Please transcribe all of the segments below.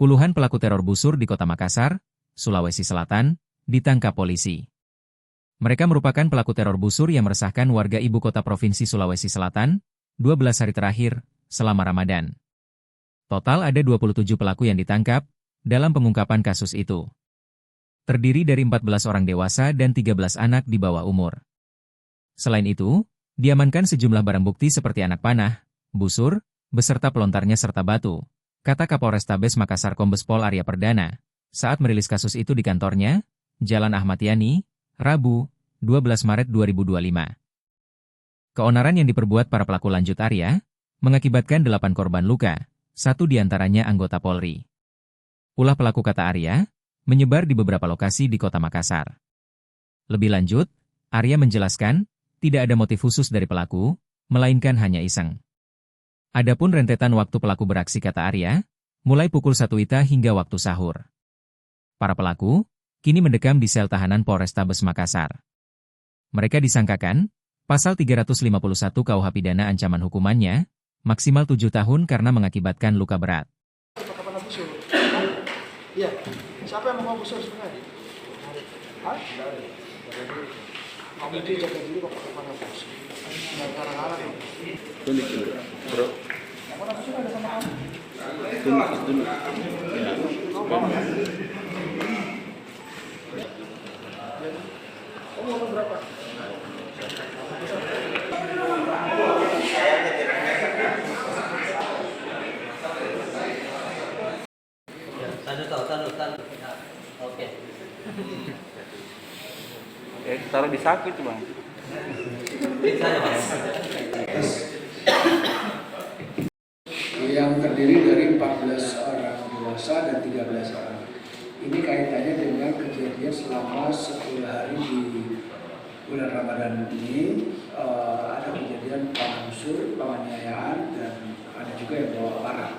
Puluhan pelaku teror busur di Kota Makassar, Sulawesi Selatan, ditangkap polisi. Mereka merupakan pelaku teror busur yang meresahkan warga ibu kota Provinsi Sulawesi Selatan, 12 hari terakhir, selama Ramadan. Total ada 27 pelaku yang ditangkap dalam pengungkapan kasus itu. Terdiri dari 14 orang dewasa dan 13 anak di bawah umur. Selain itu, diamankan sejumlah barang bukti seperti anak panah, busur, beserta pelontarnya serta batu, kata Kapolrestabes Makassar Kombes Pol Arya Perdana, saat merilis kasus itu di kantornya, Jalan Ahmad Yani, Rabu, 12 Maret 2025. Keonaran yang diperbuat para pelaku, lanjut Arya, mengakibatkan 8 korban luka, 1 diantaranya anggota Polri. Ulah pelaku, kata Arya, menyebar di beberapa lokasi di Kota Makassar. Lebih lanjut, Arya menjelaskan, tidak ada motif khusus dari pelaku, melainkan hanya iseng. Adapun rentetan waktu pelaku beraksi, kata Arya, mulai pukul 1 WITA hingga waktu sahur. Para pelaku kini mendekam di sel tahanan Polrestabes Makassar. Mereka disangkakan pasal 351 KUH pidana, ancaman hukumannya maksimal 7 tahun karena mengakibatkan luka berat. Iya, siapa yang mau busur sebenarnya? Hah? Kamu itu jaga diri kok pakai busur. Ngarang-ngarang. Tunik dulu, bro. Mana busur ada sama kamu? Tunik. Ya. Kamu mau berapa? Taruh. Oke. Taruh di saku itu, Bang. Yang terdiri dari 14 orang dewasa dan 13 orang. Ini kaitannya dengan kejadian selama 10 hari di bulan Ramadan ini. Ada kejadian busur, penganiayaan, dan ada juga yang bawa parah.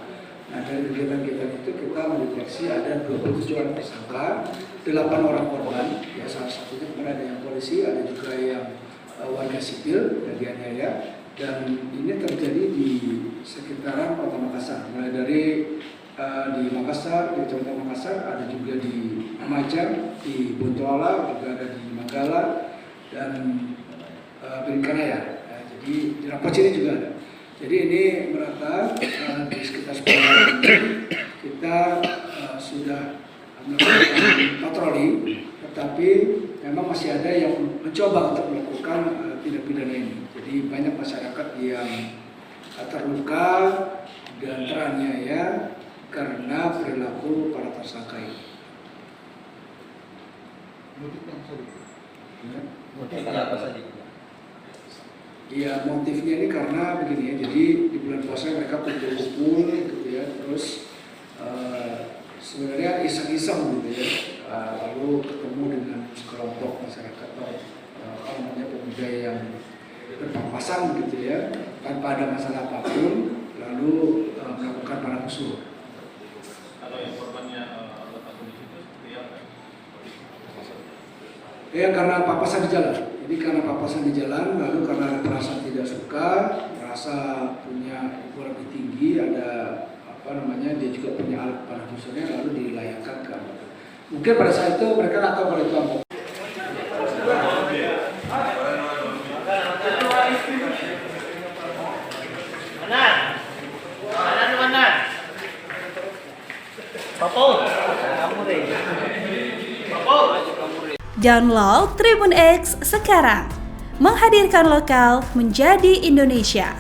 Nah, dari kegiatan-kegiatan itu kita mendeteksi ada 27 orang tersangka, 8 orang korban, ya salah satunya ada yang polisi, ada juga yang warga sipil yang dianiaya, dan ini terjadi di sekitaran Kota Makassar, mulai dari di Makassar, di Kecamatan Makassar, ada juga di Lumajang, di Bontoala, juga ada di Manggala, dan Bringkanaya. Ya, jadi di Rapocini juga ada. Jadi ini merata di sekitar 10 hari ini kita sudah melakukan patroli, tetapi memang masih ada yang mencoba untuk melakukan tindak pidana ini. Jadi banyak masyarakat yang terluka dan teraniaya karena perilaku para tersangka ini. Motifnya apa saja? Ya, motifnya ini karena begini ya, jadi di bulan puasa mereka kumpul gitu ya, terus sebenarnya iseng-iseng gitu ya, lalu ketemu dengan sekelompok masyarakat atau pemuda yang berpapasan gitu ya, tanpa ada masalah apapun, lalu melakukan para busur. Kalau yang korbannya di situ seperti apa? Ya, karena papasan di jalan. Jadi karena papasan di jalan, lalu karena ada perasaan tidak suka, merasa punya ego lebih tinggi, ada dia juga punya alat panah busurnya, lalu dilayangkan ke anggota. Mungkin pada saat itu mereka nggak tahu kalau itu anggota. Mana? Download Tribun X sekarang, menghadirkan lokal menjadi Indonesia.